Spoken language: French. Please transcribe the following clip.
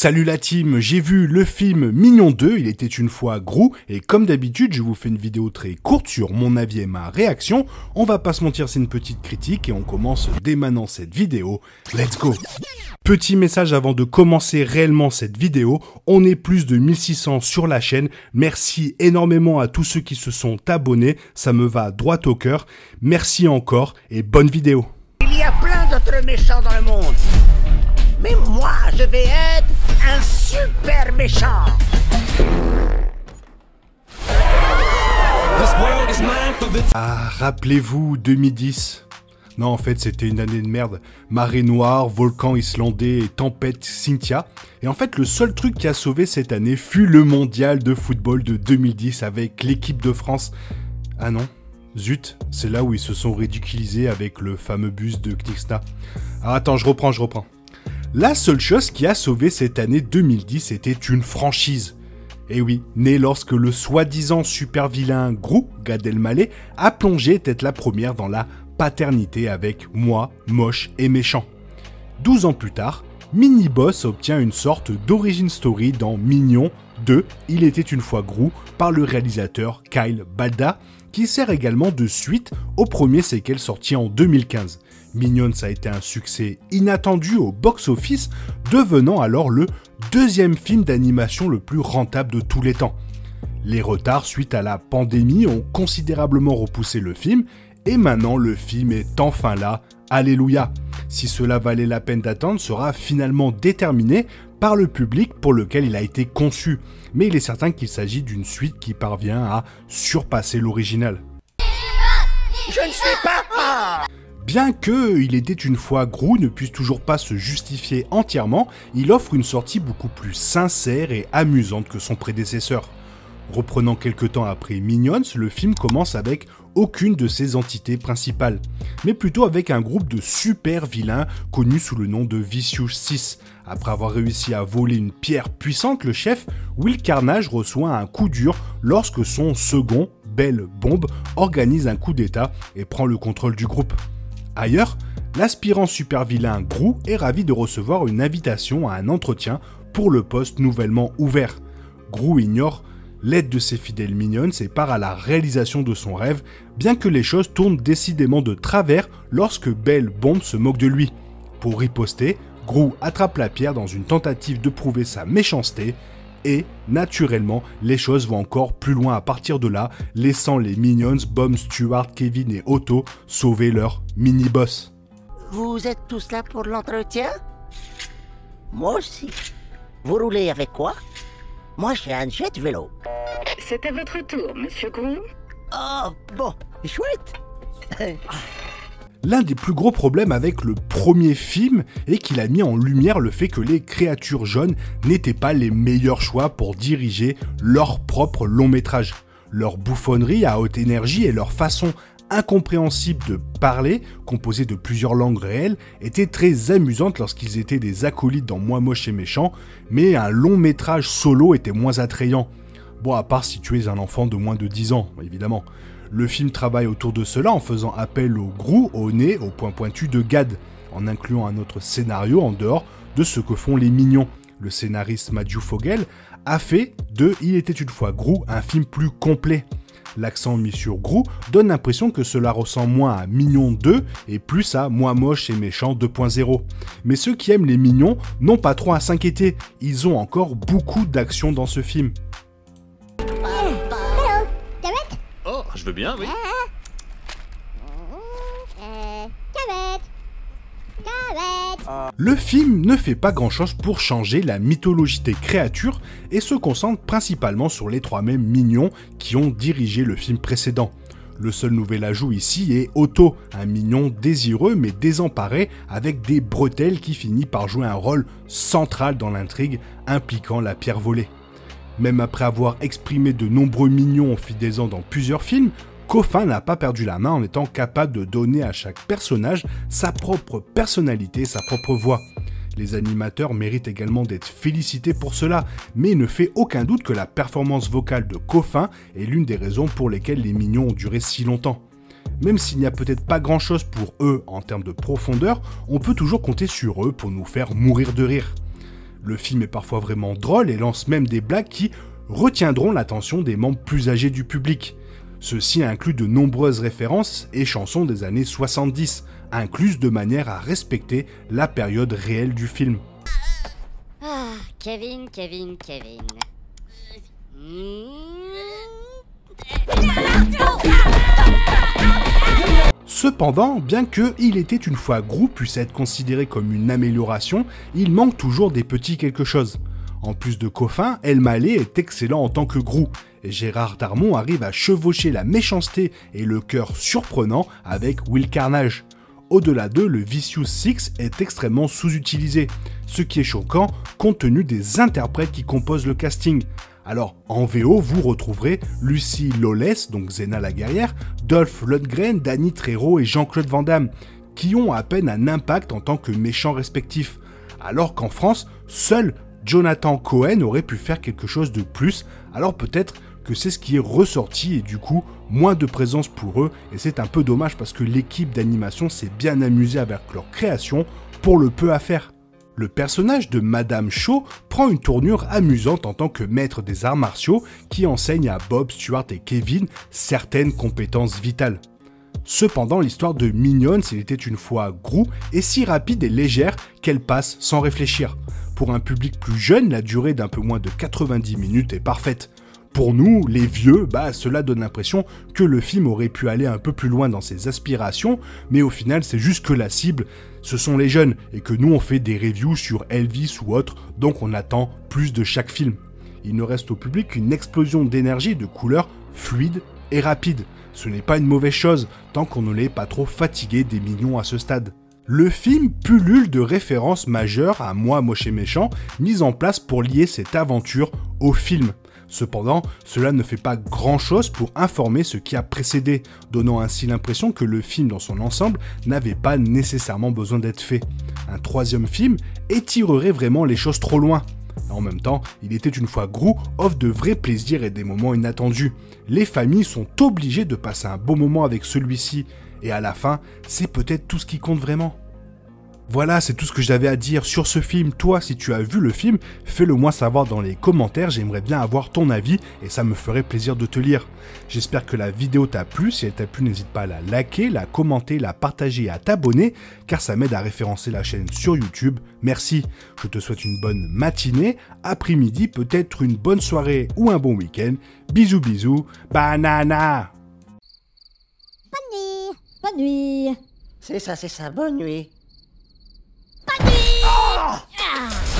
Salut la team, j'ai vu le film Mignon 2, il était une fois Gru, et comme d'habitude je vous fais une vidéo très courte sur mon avis et ma réaction. On va pas se mentir, c'est une petite critique et on commence dès maintenant cette vidéo. Let's go! Petit message avant de commencer réellement cette vidéo, on est plus de 1600 sur la chaîne, merci énormément à tous ceux qui se sont abonnés, ça me va droit au cœur, merci encore et bonne vidéo. Il y a plein d'autres méchants dans le monde, mais moi je vais être un super méchant. Ah, rappelez-vous 2010. Non, en fait, c'était une année de merde. Marée noire, volcan islandais et tempête Cynthia. Et en fait, le seul truc qui a sauvé cette année fut le mondial de football de 2010 avec l'équipe de France. Ah non, zut, c'est là où ils se sont ridiculisés avec le fameux bus de Knixna. Ah, attends, je reprends. La seule chose qui a sauvé cette année 2010 était une franchise. Et oui, né lorsque le soi-disant super vilain Gru, Gad Elmaleh, a plongé tête la première dans la paternité avec Moi, moche et méchant. 12 ans plus tard, Mini Boss obtient une sorte d'origin story dans Mignon 2, Il était une fois Gru, par le réalisateur Kyle Balda, qui sert également de suite au premier séquel sorti en 2015. Minions a été un succès inattendu au box-office, devenant alors le deuxième film d'animation le plus rentable de tous les temps. Les retards suite à la pandémie ont considérablement repoussé le film, et maintenant le film est enfin là, alléluia. Si cela valait la peine d'attendre sera finalement déterminé par le public pour lequel il a été conçu, mais il est certain qu'il s'agit d'une suite qui parvient à surpasser l'original. Je ne sais pas. Bien que Il était une fois Gru ne puisse toujours pas se justifier entièrement, il offre une sortie beaucoup plus sincère et amusante que son prédécesseur. Reprenant quelques temps après Minions, le film commence avec aucune de ses entités principales, mais plutôt avec un groupe de super vilains connus sous le nom de Vicious 6. Après avoir réussi à voler une pierre puissante, le chef Will Carnage reçoit un coup dur lorsque son second, Belle Bombe, organise un coup d'état et prend le contrôle du groupe. Ailleurs, l'aspirant super vilain Gru est ravi de recevoir une invitation à un entretien pour le poste nouvellement ouvert. Gru ignore l'aide de ses fidèles Minions et part à la réalisation de son rêve, bien que les choses tournent décidément de travers lorsque Belle Bombe se moque de lui. Pour riposter, Gru attrape la pierre dans une tentative de prouver sa méchanceté, et, naturellement, les choses vont encore plus loin à partir de là, laissant les Minions, Bomb, Stuart, Kevin et Otto sauver leur mini-boss. Vous êtes tous là pour l'entretien? Moi aussi. Vous roulez avec quoi? Moi j'ai un jet vélo. C'est à votre tour, monsieur Gru. Oh, bon, chouette. L'un des plus gros problèmes avec le premier film est qu'il a mis en lumière le fait que les créatures jaunes n'étaient pas les meilleurs choix pour diriger leur propre long métrage. Leur bouffonnerie à haute énergie et leur façon incompréhensible de parler, composée de plusieurs langues réelles, étaient très amusantes lorsqu'ils étaient des acolytes dans Moi moche et méchant, mais un long métrage solo était moins attrayant. Bon, à part si tu es un enfant de moins de 10 ans, évidemment. Le film travaille autour de cela en faisant appel au Gru, au nez, au point pointu de Gad, en incluant un autre scénario en dehors de ce que font les Mignons. Le scénariste Matthew Fogel a fait de Il était une fois Gru un film plus complet. L'accent mis sur Gru donne l'impression que cela ressemble moins à Mignon 2 et plus à Moi moche et méchant 2.0. Mais ceux qui aiment les Mignons n'ont pas trop à s'inquiéter, ils ont encore beaucoup d'action dans ce film. Oh, je veux bien, oui. Le film ne fait pas grand chose pour changer la mythologie des créatures et se concentre principalement sur les trois mêmes Mignons qui ont dirigé le film précédent. Le seul nouvel ajout ici est Otto, un mignon désireux mais désemparé avec des bretelles qui finit par jouer un rôle central dans l'intrigue impliquant la pierre volée. Même après avoir exprimé de nombreux mignons au fil des ans dans plusieurs films, Coffin n'a pas perdu la main en étant capable de donner à chaque personnage sa propre personnalité, sa propre voix. Les animateurs méritent également d'être félicités pour cela, mais il ne fait aucun doute que la performance vocale de Coffin est l'une des raisons pour lesquelles les Mignons ont duré si longtemps. Même s'il n'y a peut-être pas grand chose pour eux en termes de profondeur, on peut toujours compter sur eux pour nous faire mourir de rire. Le film est parfois vraiment drôle et lance même des blagues qui retiendront l'attention des membres plus âgés du public. Ceci inclut de nombreuses références et chansons des années 70, incluses de manière à respecter la période réelle du film. Ah, Kevin. Cependant, bien que Il était une fois Gru puisse être considéré comme une amélioration, il manque toujours des petits quelque chose. En plus de Coffin, El Malé est excellent en tant que Gru, et Gérard Darmon arrive à chevaucher la méchanceté et le cœur surprenant avec Will Carnage. Au-delà d'eux, le Vicious Six est extrêmement sous-utilisé, ce qui est choquant compte tenu des interprètes qui composent le casting. Alors, en VO, vous retrouverez Lucy Lawless, donc Xena la guerrière, Dolph Lundgren, Danny Trejo et Jean-Claude Van Damme, qui ont à peine un impact en tant que méchants respectifs. Alors qu'en France, seul Jonathan Cohen aurait pu faire quelque chose de plus, alors peut-être que c'est ce qui est ressorti et du coup, moins de présence pour eux, et c'est un peu dommage parce que l'équipe d'animation s'est bien amusée avec leur création pour le peu à faire. Le personnage de Madame Cho prend une tournure amusante en tant que maître des arts martiaux qui enseigne à Bob, Stuart et Kevin certaines compétences vitales. Cependant, l'histoire de Minions, il était une fois Gru, est si rapide et légère qu'elle passe sans réfléchir. Pour un public plus jeune, la durée d'un peu moins de 90 minutes est parfaite. Pour nous, les vieux, cela donne l'impression que le film aurait pu aller un peu plus loin dans ses aspirations, mais au final, c'est juste que la cible, ce sont les jeunes, et que nous, on fait des reviews sur Elvis ou autre, donc on attend plus de chaque film. Il ne reste au public qu'une explosion d'énergie et de couleurs fluide et rapide. Ce n'est pas une mauvaise chose, tant qu'on ne l'est pas trop fatigué des mignons à ce stade. Le film pullule de références majeures à Moi, Moche et Méchant, mises en place pour lier cette aventure au film. Cependant, cela ne fait pas grand-chose pour informer ce qui a précédé, donnant ainsi l'impression que le film dans son ensemble n'avait pas nécessairement besoin d'être fait. Un troisième film étirerait vraiment les choses trop loin. En même temps, Il était une fois Gru offre de vrais plaisirs et des moments inattendus. Les familles sont obligées de passer un bon moment avec celui-ci, et à la fin, c'est peut-être tout ce qui compte vraiment. Voilà, c'est tout ce que j'avais à dire sur ce film. Toi, si tu as vu le film, fais-le moi savoir dans les commentaires, j'aimerais bien avoir ton avis et ça me ferait plaisir de te lire. J'espère que la vidéo t'a plu, si elle t'a plu, n'hésite pas à la liker, la commenter, la partager et à t'abonner, car ça m'aide à référencer la chaîne sur YouTube. Merci, je te souhaite une bonne matinée, après-midi, peut-être une bonne soirée ou un bon week-end. Bisous bisous, banana. Bonne nuit. C'est ça, bonne nuit. Bonne nuit.